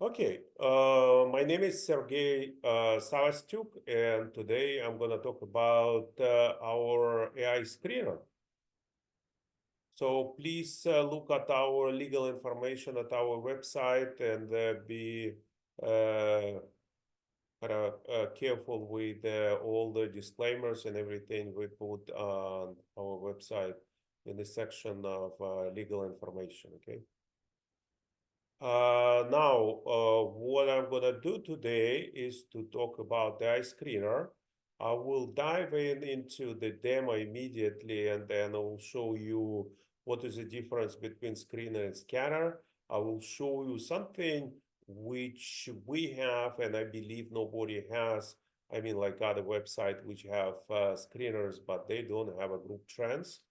Okay, my name is Sergey Savastyuk, and today I'm going to talk about our AI screener. So please look at our legal information at our website and be uh, careful with all the disclaimers and everything we put on our website in the section of legal information, okay? What I'm gonna do today is to talk about the eye screener. I will dive into the demo immediately, and then I will show you what is the difference between screener and scanner. I will show you something which we have, and I believe nobody has. I mean, like other websites which have screeners, but they don't have a group trends.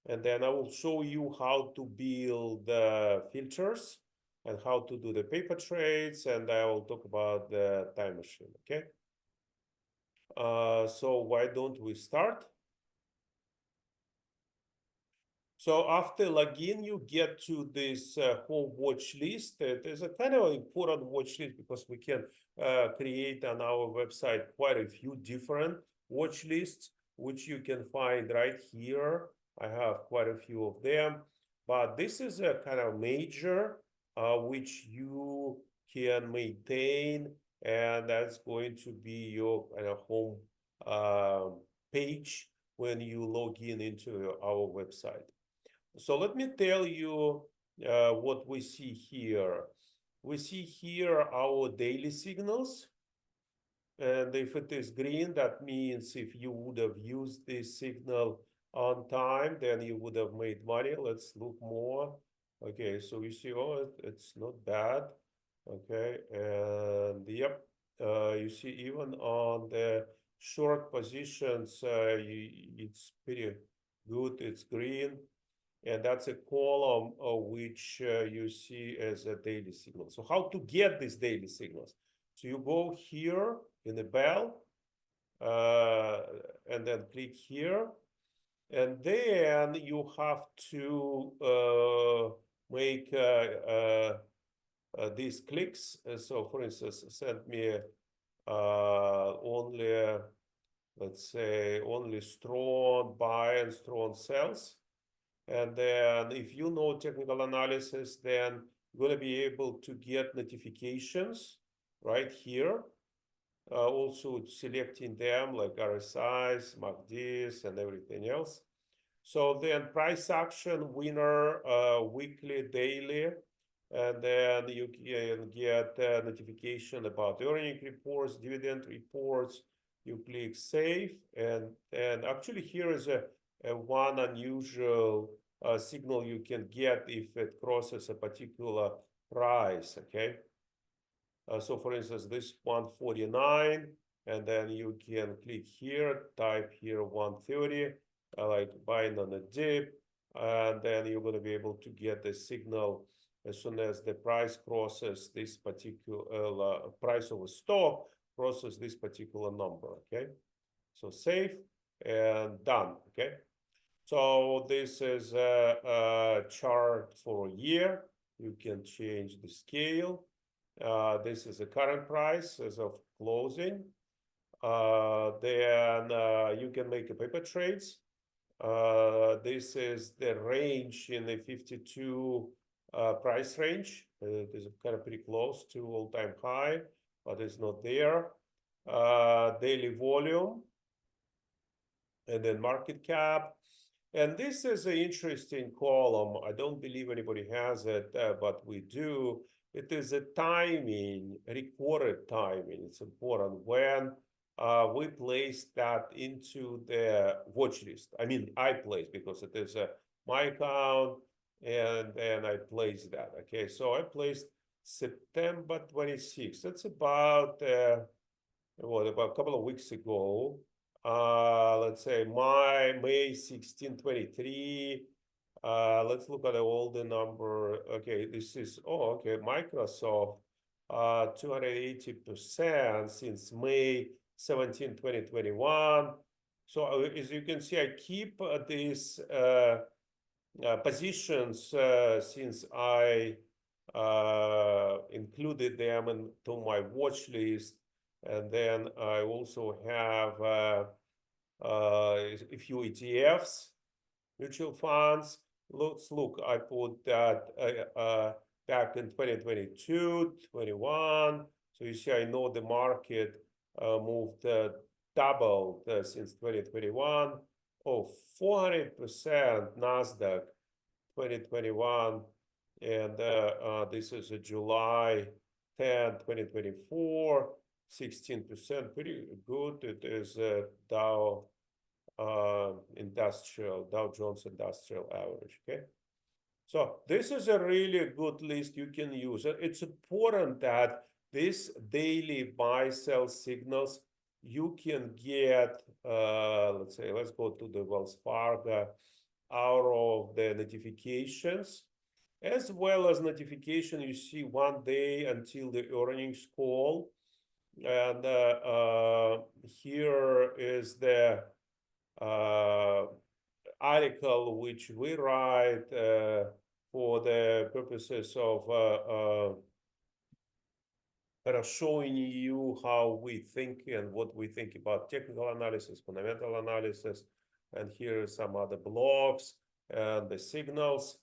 And then I will show you how to build filters and how to do the paper trades, and I will talk about the time machine, okay? So why don't we start? So after login, you get to this whole watch list. It is a kind of important watch list because we can create on our website quite a few different watch lists, which you can find right here. I have quite a few of them, but this is a kind of major which you can maintain, and that's going to be your kind of home page when you log in into our website. So let me tell you what we see here. We see here our daily signals. And if it is green, that means if you would have used this signal on time, then you would have made money. Let's look more. Okay, so you see, oh, it's not bad. Okay, and yep, you see even on the short positions, it's pretty good. It's green. And that's a column which you see as a daily signal. So how to get these daily signals? So you go here in the bell uh, and then click here. And then you have to make these clicks. So for instance, send me only, let's say, only strong buy and strong sells. And then if you know technical analysis, then you're going to be able to get notifications right here. Also selecting them like RSIs, MACDs, and everything else. So then price action, winner, weekly, daily, and then you can get notification about earning reports, dividend reports. You click save, and actually here is a one unusual signal you can get if it crosses a particular price, okay? So for instance, this 149, and then you can click here, type here 130, like buying on a dip, and then you're going to be able to get the signal as soon as the price crosses this particular price of a stock crosses this particular number, okay? So save and done, okay? So this is a chart for a year. You can change the scale. This is the current price as of closing. Then you can make a paper trades. This is the range in the 52 price range. It is kind of pretty close to all-time high, but it's not there. Daily volume, and then market cap. And this is an interesting column. I don't believe anybody has it, but we do. It is a timing, recorded timing. It's important when we place that into the watch list. I mean, I place because it is my account, and then I place that. Okay, so I placed September 26th. That's about about a couple of weeks ago. Let's say May 16, 23. Let's look at the older number. Okay, this is, okay, Microsoft, 280% since May 17, 2021. So as you can see, I keep these positions since I included them into my watch list. And then I also have a few ETFs, mutual funds. Let's look, I put that back in 2022, 21. So you see, I know the market moved doubled since 2021. Oh, 400% NASDAQ 2021. And this is a July 10, 2024, 16%, pretty good. It is Dow Jones Industrial Average, okay? So this is a really good list you can use. It's important that this daily buy sell signals you can get, let's go to the Wells Fargo, out of the notifications, as well as notification you see 1 day until the earnings call. And here is the article which we write for the purposes of showing you how we think and what we think about technical analysis, fundamental analysis. And here are some other blogs and the signals,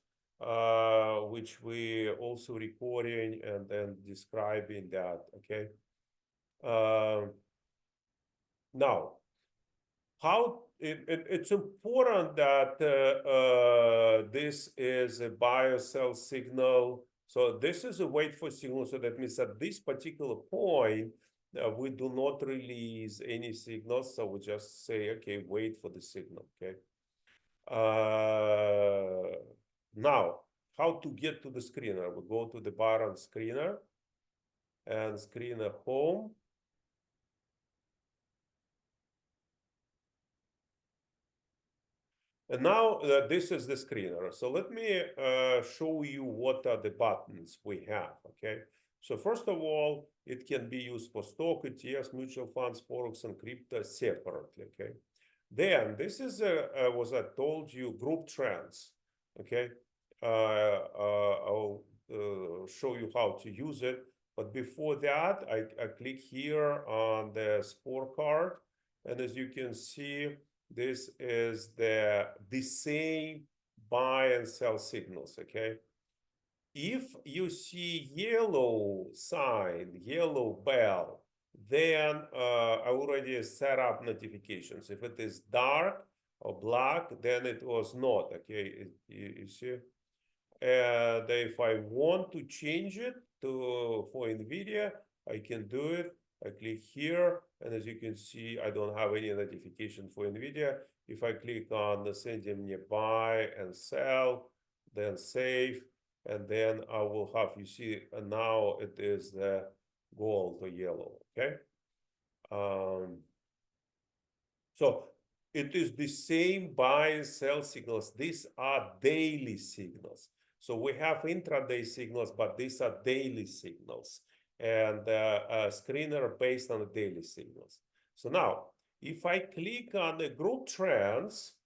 which we also recording and then describing that, okay? Now, it's important that this is a buy or sell signal. So this is a wait for signal. So that means at this particular point, we do not release any signals. So we just say, okay, wait for the signal, okay? Now, how to get to the screener? We go to the button screener and screener home. And now this is the screener. So let me show you what are the buttons we have, okay? So first of all, it can be used for stock, ETFs, mutual funds, Forex, and crypto separately, okay? Then this is, as I told you, group trends, okay? I'll show you how to use it. But before that, I click here on the scorecard. And as you can see, this is the same buy and sell signals, okay? If you see yellow sign, yellow bell, then I already set up notifications. If it is dark or black, then it was not, okay? You see? And if I want to change it for NVIDIA, I can do it. I click here, and as you can see, I don't have any notification for NVIDIA. If I click on the sending me buy and sell, then save, and then I will have, you see, and now it is the gold or yellow, okay? So it is the same buy and sell signals. These are daily signals. So we have intraday signals, but these are daily signals. And a screener based on the daily signals. So now, if I click on the group trends,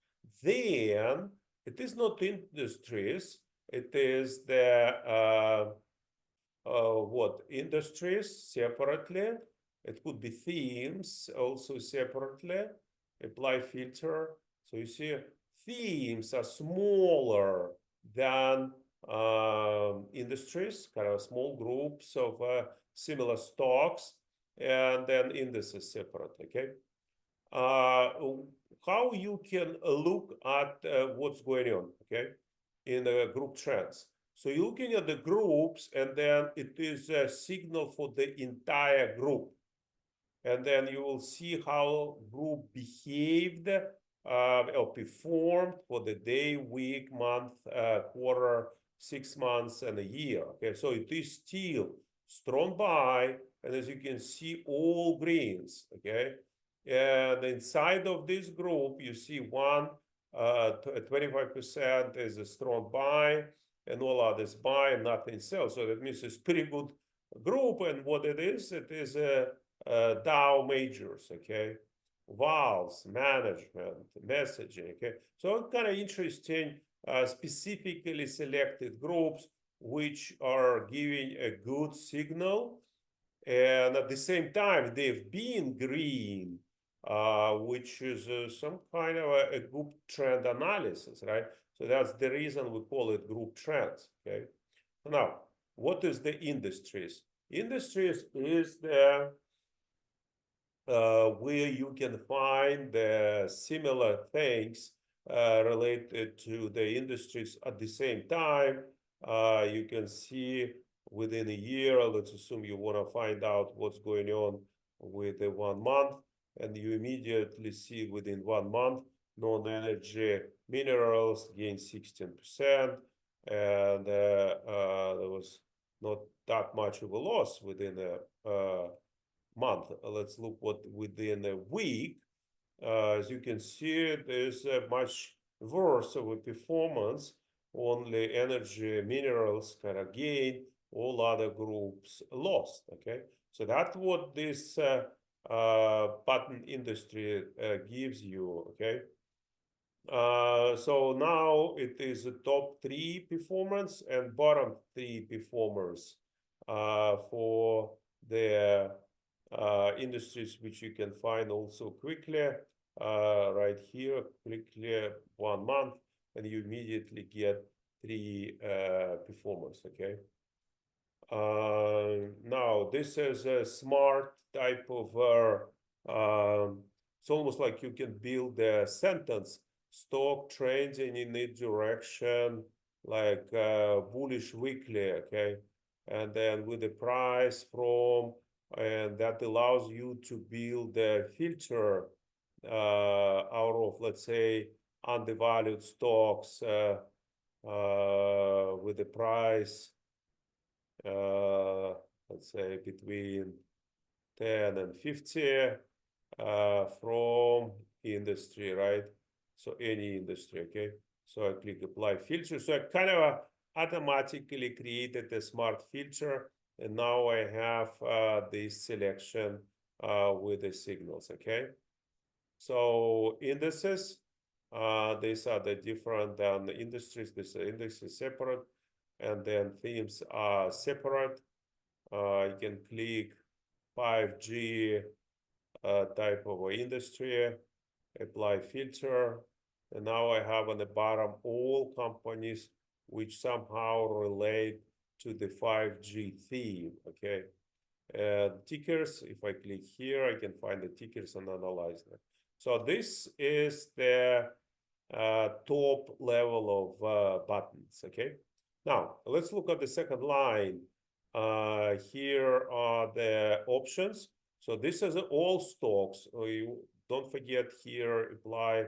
then it is not industries, it is the industries separately. It could be themes also separately. Apply filter. So you see, themes are smaller than industries, kind of small groups of similar stocks, and then indices separate, okay? How you can look at what's going on, okay, in the group trends. So you're looking at the groups, and then it is a signal for the entire group. And then you will see how group behaved or performed for the day, week, month, quarter, 6 months, and a year. Okay, so it is still strong buy, and as you can see, all greens. Okay, and inside of this group, you see 25% is a strong buy, and all others buy and nothing sells. So that means it's pretty good group. And what it is a Dow majors. Okay. Valves, management, messaging, okay? So kind of interesting, specifically selected groups which are giving a good signal, and at the same time they've been green, which is some kind of a group trend analysis, right? So that's the reason we call it group trends. Okay. Now, what is the industries? Industries is the where you can find similar things related to the industries at the same time. You can see within a year, let's assume you want to find out what's going on with the 1 month, and you immediately see within 1 month, non-energy minerals gain 16%, and there was not that much of a loss within a month. Let's look what within a week. As you can see, there's a much worse of a performance. Only energy minerals kind of gain, all other groups lost. Okay, so that's what this pattern industry gives you. Okay. So now it is the top 3 performance and bottom 3 performers for the industries, which you can find also quickly right here, quickly 1 month, and you immediately get 3 performers. Okay. Now this is a smart type of it's almost like you can build a sentence: stock trending in a direction like bullish weekly. Okay, and then with the price from, and that allows you to build a filter out of, let's say, undervalued stocks with the price let's say between 10 and 50 from industry, right? So any industry. Okay, so I click apply filter. So I kind of automatically created a smart filter, and now I have this selection with the signals. Okay, so indices, these are the different industries. This index is separate, and then themes are separate. You can click 5G type of industry, apply filter, and now I have on the bottom all companies which somehow relate to the 5G theme. Okay, and tickers, if I click here, I can find the tickers and analyze them. So this is the top level of buttons. Okay, now let's look at the second line. Here are the options. So this is all stocks. You don't forget here, apply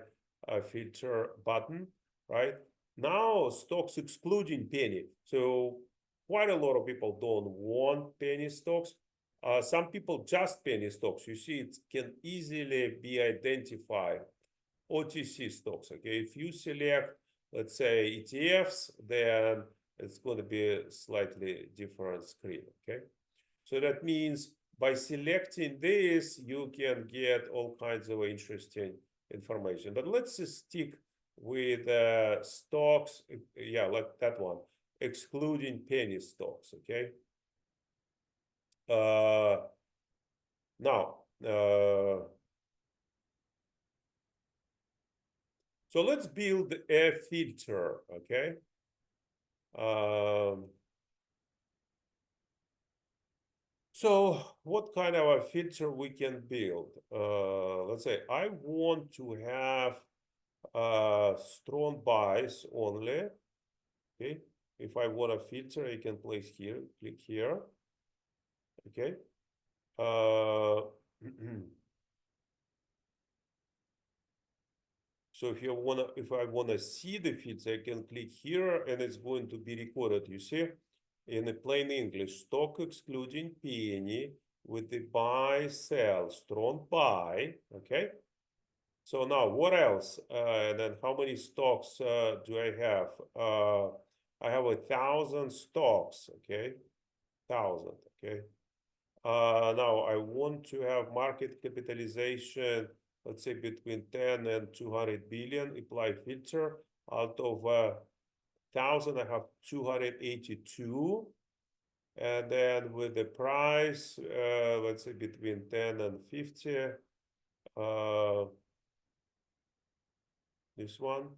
a filter button, right? Now stocks excluding penny. So quite a lot of people don't want penny stocks. Some people just penny stocks. You see, it can easily be identified. OTC stocks. Okay, if you select, let's say, ETFs, then it's going to be a slightly different screen. Okay, so that means by selecting this, you can get all kinds of interesting information. But let's just stick with stocks. Yeah, like that one, excluding penny stocks. Okay. Now, so let's build a filter. Okay. So what kind of a filter we can build? Let's say I want to have strong buys only. Okay, if I want a filter, I can place here, click here. Okay. So if I wanna see the filter, I can click here, and it's going to be recorded. You see, in a plain English, stock excluding penny with the buy sell strong buy. Okay. So now what else? And then how many stocks do I have? I have 1,000 stocks. Okay, 1,000. Okay. Now I want to have market capitalization, let's say between 10 and 200 billion. Apply filter out of 1,000, I have 282. And then with the price, let's say between 10 and 50, this one,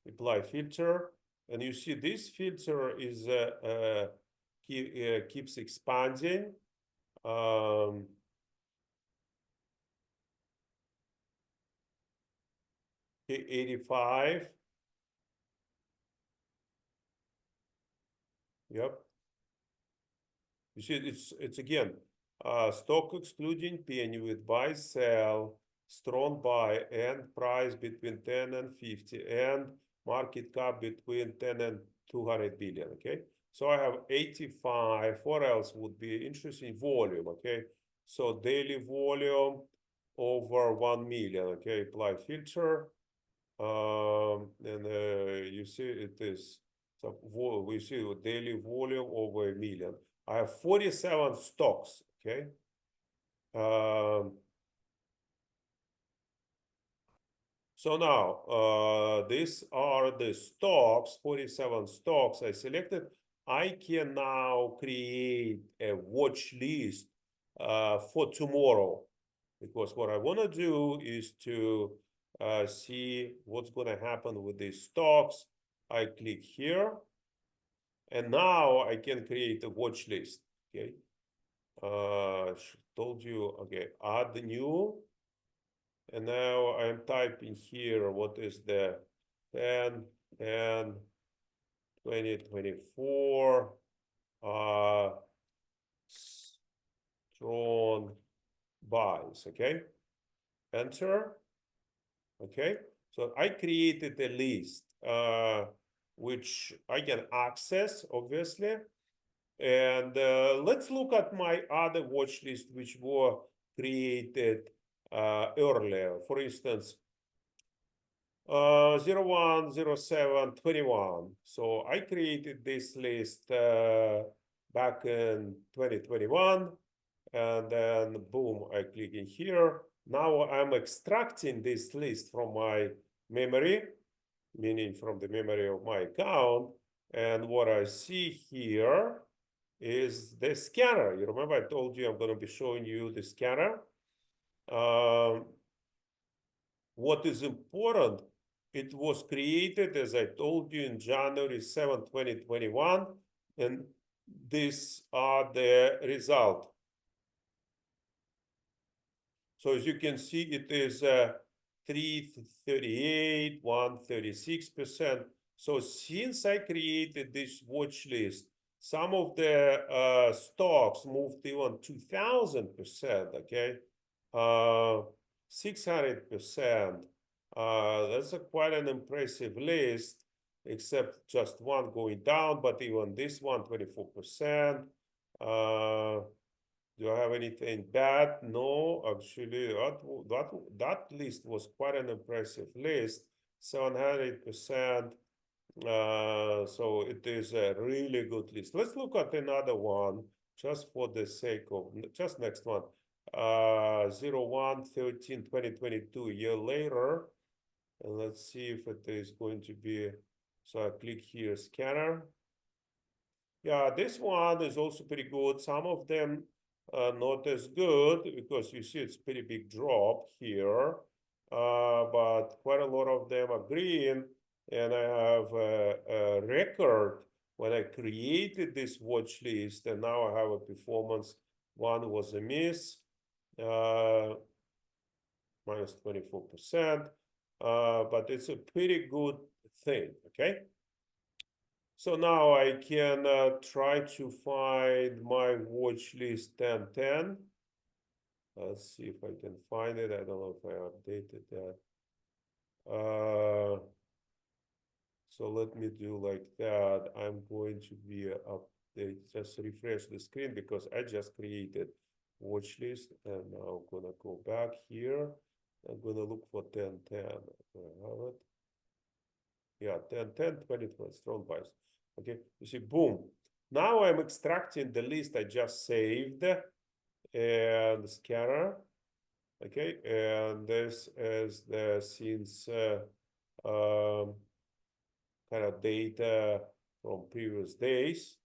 apply filter. And you see this filter is keeps expanding. 85. Yep. You see, it's again stock excluding penny with buy sell, strong buy, and price between 10 and 50, and market cap between 10 and 200 billion. Okay, so I have 85. What else would be interesting? Volume. Okay, so daily volume over 1 million. Okay, apply filter. And you see it is, so we see daily volume over 1 million. I have 47 stocks. Okay. So now these are the stocks, 47 stocks I selected. I can now create a watch list for tomorrow, because what I want to do is to see what's going to happen with these stocks. I click here, and now I can create a watch list. Okay, told you. Okay, add the new, and now I'm typing here what is the 10 and 2024 strong buys. Okay, enter. Okay, so I created a list which I can access, obviously. And let's look at my other watch list which were created earlier. For instance, 01, 07, 21. So I created this list back in 2021. And then boom, I click in here. Now I'm extracting this list from my memory, meaning from the memory of my account. And what I see here is the scanner. You remember I told you I'm going to be showing you the scanner. What is important, it was created, as I told you, in January 7, 2021. And these are the result. So as you can see, it is 338, 136%. So since I created this watch list, some of the stocks moved even 2,000%, okay? 600%. That's quite an impressive list, except just one going down, but even this one, 24%. Do I have anything bad? No, actually, that list was quite an impressive list, 700%. So it is a really good list. Let's look at another one, just for the sake of, just next one. 01/13/2022, a year later. And let's see if it is going to be, so I click here, scanner. Yeah, this one is also pretty good. Some of them not as good, because you see it's pretty big drop here, but quite a lot of them are green. And I have a record when I created this watch list, and now I have a performance. One was a miss, minus 24%, but it's a pretty good thing. Okay. So now I can try to find my watch list 1010. Let's see if I can find it. I don't know if I updated that. So let me do like that. I'm going to be update, just refresh the screen, because I just created watch list, and now I'm gonna go back here. I'm gonna look for 1010. I have it. Yeah, 1010, 2020, strong buys. Okay, you see, boom. Now I'm extracting the list I just saved and scanner. Okay, and this is the since kind of data from previous days.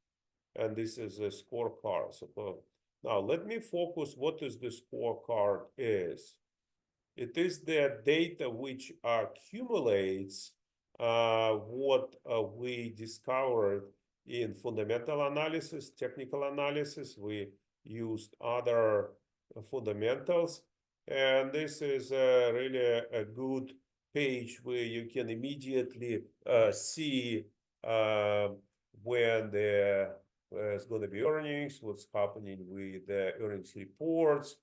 And this is a scorecard. So now let me focus what is the scorecard is. It is the data which accumulates what we discovered in fundamental analysis, technical analysis. We used other fundamentals. And this is really a good page where you can immediately see when there's going to be earnings, what's happening with the earnings reports,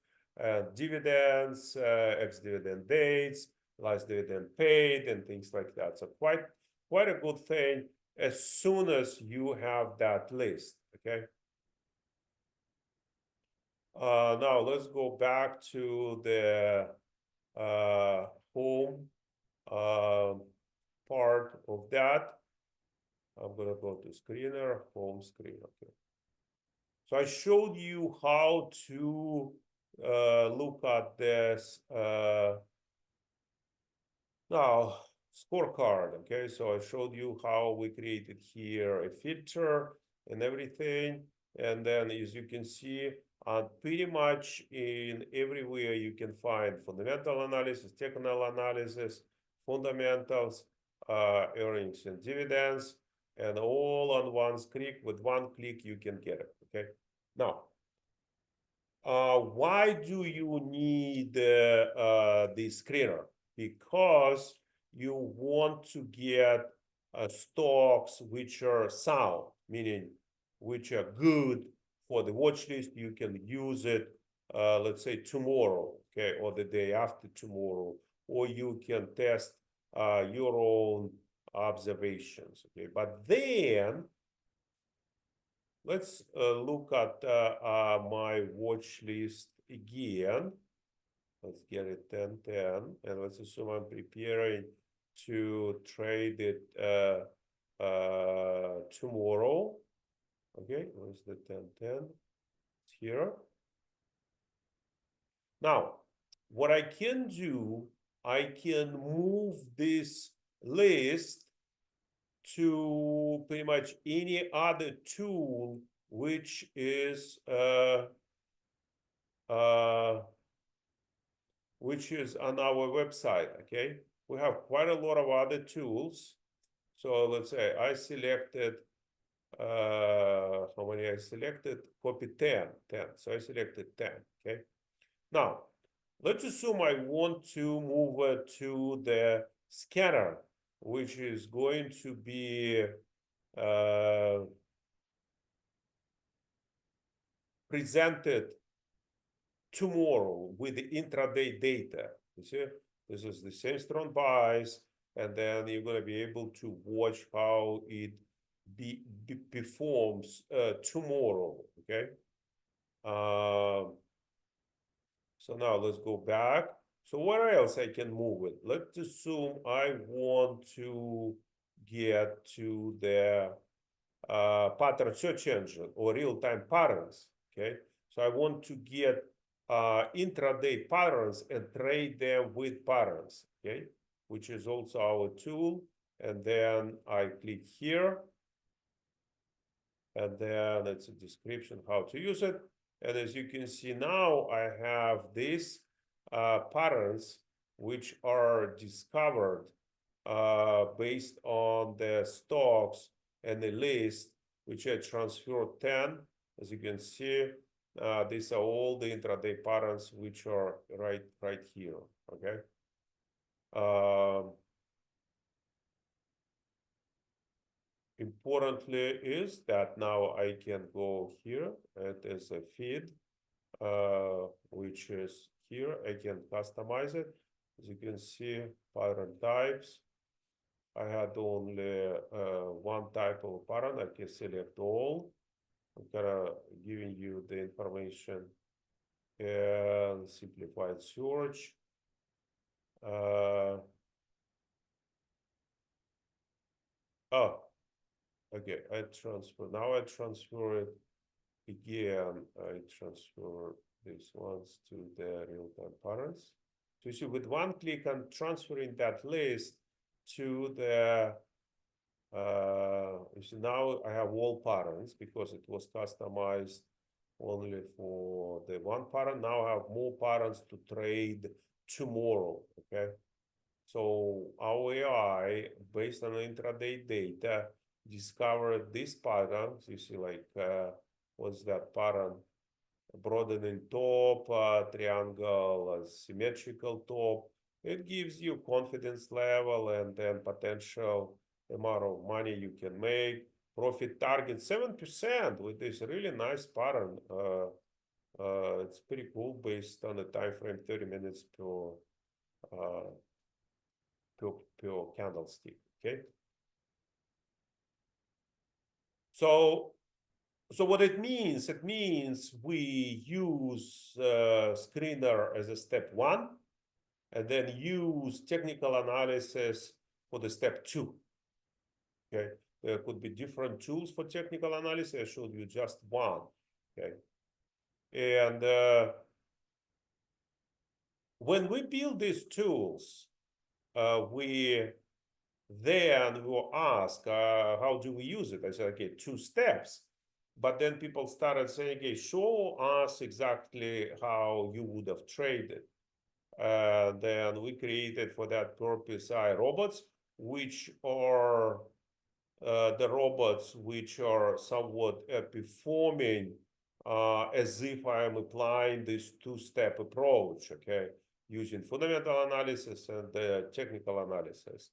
dividends, ex-dividend dates, last dividend paid, and things like that. So quite a good thing as soon as you have that list, okay? Now let's go back to the home part of that. I'm gonna go to screener, home screen, okay. So I showed you how to look at this now scorecard, okay? So I showed you how we created here a filter and everything. And then as you can see, pretty much in everywhere you can find fundamental analysis, technical analysis, fundamentals, earnings and dividends, and all on one click. With one click, you can get it, okay? Now, why do you need the screener? Because you want to get stocks which are sound, meaning which are good for the watch list. You can use it, let's say tomorrow, okay, or the day after tomorrow, or you can test your own observations, okay. But then let's look at my watch list again. Let's get it 10-10, and let's assume I'm preparing to trade it tomorrow. Okay, where's the 10-10? It's here. Now, what I can do, I can move this list to pretty much any other tool which is on our website, okay? We have quite a lot of other tools. So let's say I selected, how many I selected? Copy 10. So I selected 10, okay? Now, let's assume I want to move it to the scanner, which is going to be presented tomorrow with the intraday data. You see, this is the same strong buys, and then you're going to be able to watch how it performs tomorrow, okay? So now let's go back. So where else I can move it? Let's assume I want to get to the pattern search engine or real-time patterns, okay? So I want to get intraday patterns and trade them with patterns, okay? Which is also our tool. And then I click here. And then it's a description how to use it. And as you can see now, I have these patterns which are discovered based on the stocks and the list, which I transferred 10. As you can see, these are all the intraday patterns which are right here, okay? Importantly is that now I can go here. It is a feed, which is here. I can customize it. As you can see, pattern types. I had only one type of pattern. I can select all. I'm gonna giving you the information and simplified search. Okay, I transfer it again. I transfer these ones to the real-time patterns. So you see, with one click, I'm transferring that list to the You see, now I have all patterns because it was customized only for the one pattern. Now I have more patterns to trade tomorrow. Okay. So our AI, based on intraday data, discovered these patterns. You see, like, what's that pattern? Broadening top, triangle, symmetrical top. It gives you confidence level and then potential amount of money you can make. Profit target 7% with this really nice pattern. It's pretty cool based on the time frame 30 minutes uh, per candlestick. Okay. So what it means we use screener as a step one, and then use technical analysis for the step two. Okay, there could be different tools for technical analysis. I showed you just one. Okay, and when we build these tools, we will ask, how do we use it? I said, okay, 2 steps. But then people started saying, okay, show us exactly how you would have traded. Then we created for that purpose robots, which are the robots which are somewhat performing as if I am applying this 2-step approach, okay, using fundamental analysis and technical analysis.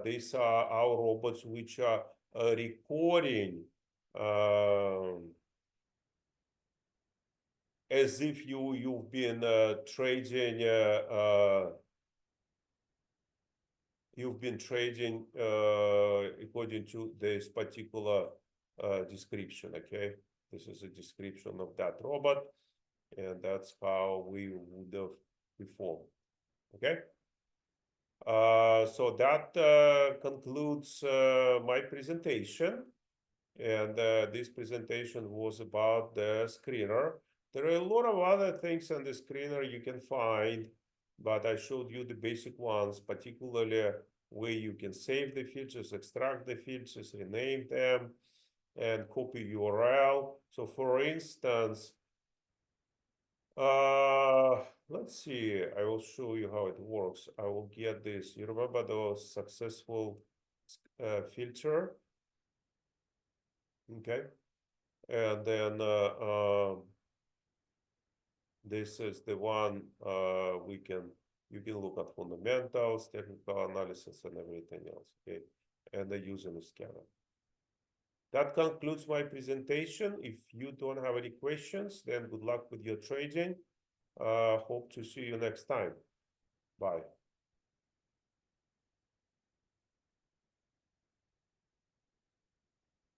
These are our robots which are recording as if you've been trading according to this particular description. Okay, this is a description of that robot, and that's how we would have performed. Okay. So that concludes my presentation. And this presentation was about the screener. There are a lot of other things on the screener you can find, but I showed you the basic ones, particularly where you can save the features, extract the features, rename them, and copy URL. So for instance, let's see, I will show you how it works. I will get this. You remember those successful filter? Okay. And then this is the one you can look at fundamentals, technical analysis, and everything else. Okay. And the using the scanner. That concludes my presentation. If you don't have any questions, then good luck with your trading. Hope to see you next time. Bye.